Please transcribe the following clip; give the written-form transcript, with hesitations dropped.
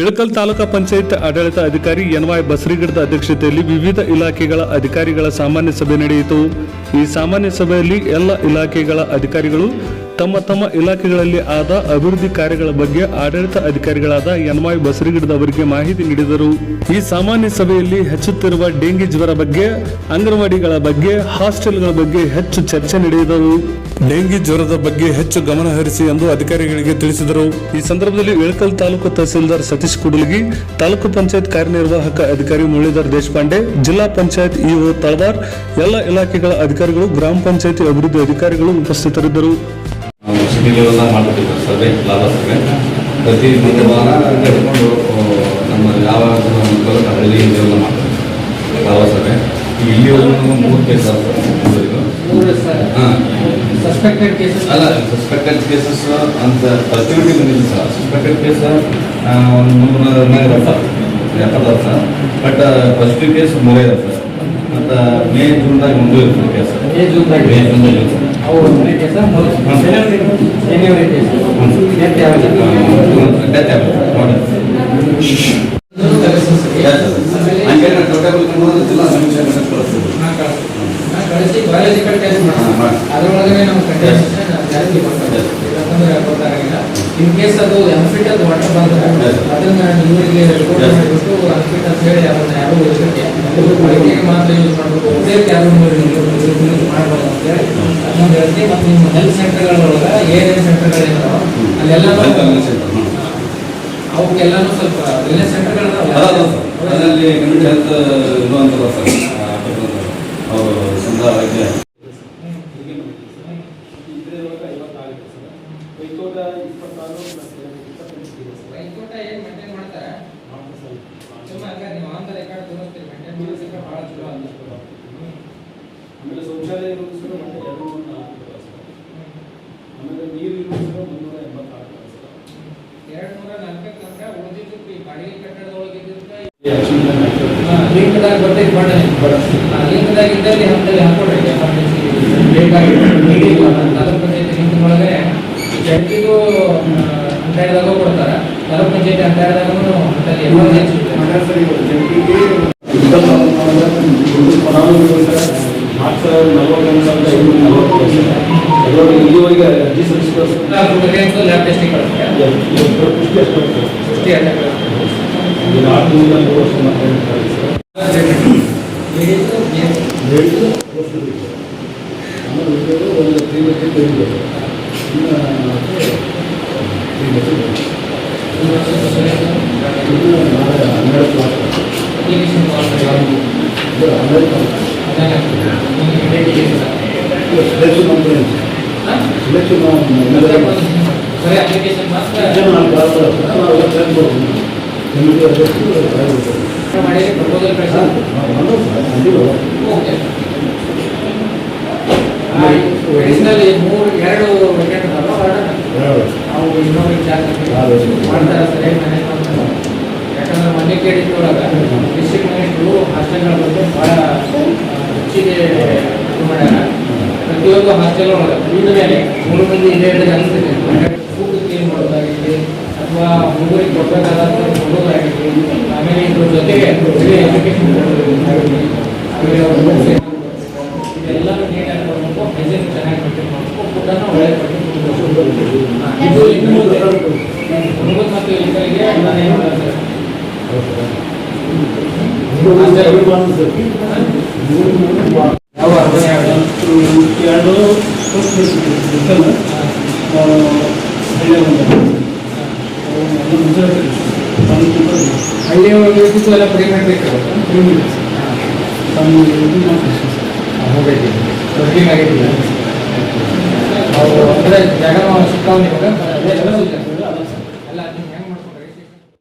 ಇಳಕಲ್ ತಾಲೂಕಾ ಪಂಚಾಯತ್ ಆಡಳಿತ ಅಧಿಕಾರಿ ಎನ್.ವೈ. ಬಸರಿಗಿಡದ ಅಧ್ಯಕ್ಷತೆಯಲ್ಲಿ ವಿವಿಧ ಇಲಾಖೆಗಳ ಅಧಿಕಾರಿಗಳ ಸಾಮಾನ್ಯ ಸಭೆ ನಡೆಯಿತು. ಈ ಸಾಮಾನ್ಯ ಸಭೆಯಲ್ಲಿ ಎಲ್ಲ ಇಲಾಖೆಗಳ ಅಧಿಕಾರಿಗಳು ತಮ್ಮ ತಮ್ಮ ಇಲಾಖೆಗಳಲ್ಲಿ ಆದ ಅಭಿವೃದ್ಧಿ ಕಾರ್ಯಗಳ ಬಗ್ಗೆ ಆಡಳಿತ ಅಧಿಕಾರಿಗಳಾದ ಎನ್.ವೈ. ಬಸರಿಗಿಡದವರಿಗೆ ಮಾಹಿತಿ ನೀಡಿದರು. ಈ ಸಾಮಾನ್ಯ ಸಭೆಯಲ್ಲಿ ಹೆಚ್ಚುತ್ತಿರುವ ಡೆಂಗಿ ಜ್ವರ ಬಗ್ಗೆ, ಅಂಗನವಾಡಿಗಳ ಬಗ್ಗೆ, ಹಾಸ್ಟೆಲ್ಗಳ ಬಗ್ಗೆ ಹೆಚ್ಚು ಚರ್ಚೆ ನಡೆಯಿತು. ಡೆಂಗಿ ಜ್ವರದ ಬಗ್ಗೆ ಹೆಚ್ಚು ಗಮನ ಹರಿಸಿ ಎಂದು ಅಧಿಕಾರಿಗಳಿಗೆ ತಿಳಿಸಿದರು. ಈ ಸಂದರ್ಭದಲ್ಲಿ ಇಳಕಲ್ ತಾಲೂಕು ತಹಸೀಲ್ದಾರ್ ಸತೀಶ್ ಕುಡಲಗಿ, ತಾಲೂಕು ಪಂಚಾಯತ್ ಕಾರ್ಯನಿರ್ವಾಹಕ ಅಧಿಕಾರಿ ಮುರಳೀಧರ್ ದೇಶಪಾಂಡೆ, ಜಿಲ್ಲಾ ಪಂಚಾಯತ್ ಇಒ ತಳವಾರ್, ಎಲ್ಲ ಇಲಾಖೆಗಳ ಅಧಿಕಾರಿಗಳು, ಗ್ರಾಮ ಪಂಚಾಯತಿ ಅಭಿವೃದ್ಧಿ ಅಧಿಕಾರಿಗಳು ಉಪಸ್ಥಿತರಿದ್ದರು. ಪ್ರತಿ ಮಂಗಳವಾರ ಹಿಡ್ಕೊಂಡು ನಮ್ಮ ಯಾವ ಹಳ್ಳಿ ಇದೆಲ್ಲ ಮಾಡ್ತಾರೆ ಲಾಭ ಸಭೆ. ಇಲ್ಲಿವರೆಗೂ 3 ಕೇಸ್ ಸಸ್ಪೆಕ್ಟೆಡ್ ಕೇಸಸ್ ಅಂತ ಪಾಸಿಟಿವಿಟಿ ಬಂದಿದೆ ಸರ್. ಸಸ್ಪೆಕ್ಟೆಡ್ ಕೇಸ್ ಒಂದು 370 ಸರ್. ಬಟ್ ಪಾಸಿಟಿವ್ ಕೇಸ್ 3 ಇದೆ ಸರ್. ಮತ್ತು ಮೇ ಜೂನ್ದಾಗ ಒಂದು ಇರ್ತದೆ ಕೇಸ್. ಬಯಾಲಜಿಕಲ್ ಟೆಸ್ಟ್ ಅದರೊಳಗಡೆ ನಾವು ಜಾಸ್ತಿ ಮಾಡ್ತಾರೆ. ಇನ್ ಕೇಸ್ ಅದು ಅನ್ಫಿಟ್ ಅದು ವಾಟರ್ ಬಂದ್ರೆ ಅದನ್ನ ಇವರಿಗೆ ರಿಪೋರ್ಟ್ ಮಾಡಿಬಿಟ್ಟು ಅನ್ಫಿಟ್ ಅಂತ ಹೇಳಿ ಅದನ್ನ ಯಾರು ಬಳಕೆಗೆ ಮಾತ್ರ ಯೂಸ್ ಮಾಡಬೇಕು, ಉಪಯೋಗಕ್ಕೆ ಯಾರು ಯೂಸ್ ಮಾಡಬಾರ್ದು ಅಂತ ಹೇಳಿ ಅದೊಂದು ಹೇಳ್ತೀವಿ. ಮತ್ತು ನಿಮ್ಮ ಹೆಲ್ತ್ ಸೆಂಟರ್ಗಳೊಳಗೆ ಏನೇನು ಸೆಂಟರ್ಗಳಿದಾವೆ ಅಲ್ಲೆಲ್ಲ ಅವಕ್ಕೆಲ್ಲಾನು ಸ್ವಲ್ಪ ವೆಲ್ನೆಸ್ ಸೆಂಟರ್ಗಳು ಅದರಲ್ಲಿ ಹೆಲ್ತ್ ಇದು ಅಂತಲ್ಲ ಸರ್. ಅವರು ಸಂಧಾನಕ್ಕೆ ಆಮೇಲೆ ಶೌಚಾಲಯ ಇರೋದು ಸರ್ ಮತ್ತೆ 204 ಆಮೇಲೆ ನೀರು ಇರೋದು ಸರ್ 386 204 ಉಳಿದಿದ್ದು ಈ ಬಾಡಿಗೆ ಕಟ್ಟಡದೊಳಗೆ ಲಿಂಕ್ದಾಗ ಬರ್ತೈತೆ ಲಿಂಕ್ದಾಗ ಇದ್ದಲ್ಲಿ ಹಂತದಲ್ಲಿ ಹಾಕೊಡ್ರಿ. ಬೇಕಾಗಿತ್ತು ನೀರಿಲ್ಲ ತಾಲೂಕು ಪಂಚಾಯತಿ ಲಿಂಕ್ನೊಳಗೆ ಜಡ್ಗಿಗೂ ಅಂತ್ಯದಾಗ ಕೊಡ್ತಾರೆ. ತಾಲೂಕು ಪಂಚಾಯತಿ ಅಂತ್ಯದಾಗ ಅಂತಲ್ಲಿ ಎಮರ್ಜೆನ್ಸಿ ಇಲ್ಲಿವರೆಗೆ ಅರ್ಜಿ ಸಲ್ಲಿಸಿದ ಲ್ಯಾಬ್ ಟೆಸ್ಟಿಂಗ್ ಅಪ್ಲಿಕೇಶನ್ ಮಾತ್ರ ಮಾಡಿ ಪ್ರಪೋಸಲ್ ಅಡಿಷನಲ್ 2 ವೇಕೆಂಟ್ ಅವು ಇನ್ನೊಂದು ಚಾರ್ಜ್ ಮಾಡ್ತಾರೆ ಸರ್. ಏನು ಮ್ಯಾನೇಜ್ ಮಾಡ್ತಾರೆ ಯಾಕಂದ್ರೆ ಮೊನ್ನೆ ಕೇಳಿದ್ದೊಳಗೆ ಡಿಸ್ಟ್ರಿಕ್ಟ್ ಮಿನಿಸ್ಟ್ರು ಹಾಸ್ಟೆಲ್ಗಳ ಬಗ್ಗೆ ಭಾಳ ಹೆಚ್ಚಿಗೆ ಇದು ಮಾಡ್ಯಾರ. ಪ್ರತಿಯೊಂದು ಹಾಸ್ಟೆಲ್ ಒಳಗೆ ಉಳಿದ ಮೇಲೆ 3 ಮಂದಿ ಇದೇ ಅನಿಸ್ತದೆ. ಫುಡ್ ಕ್ಲೀನ್ ಮಾಡೋದಾಗಿರಲಿ ಅಥವಾ ಹುಡುಗರಿಗೆ ಕೊಡಬೇಕಾದಂಥ ಕೊಡೋದಾಗಿರಲಿ, ಆಮೇಲೆ ಇದ್ರ ಜೊತೆಗೆ ಎಜುಕೇಶನ್ ಕೊಡೋದಾಗಿರಲಿ, ಇದೆಲ್ಲನೂ ನೀಟಾಗಿ ಮಾಡಬೇಕು. ಹೈಜೀನ್ ಚೆನ್ನಾಗಿ ಮೇಂಟೈನ್ ಮಾಡಬೇಕು. ಫುಡ್ಡನ್ನು ಒಳ್ಳೆ ಇದು ಹುಡುಗರು ಮತ್ತು ಇತರಿಗೆ ಏನು ಹಳ್ಳಿ ಒಳಗೆ ಎಲ್ಲ ಪ್ರಿಮೆಂಟ್ ಬೇಕಾಗುತ್ತೆ. ಹೋಗೈತಿ ಆಗಿಲ್ಲ ಅವು ಅಂದರೆ ಜಾಗ ಸಿಕ್ಕಾವ ನಿಮಗೆ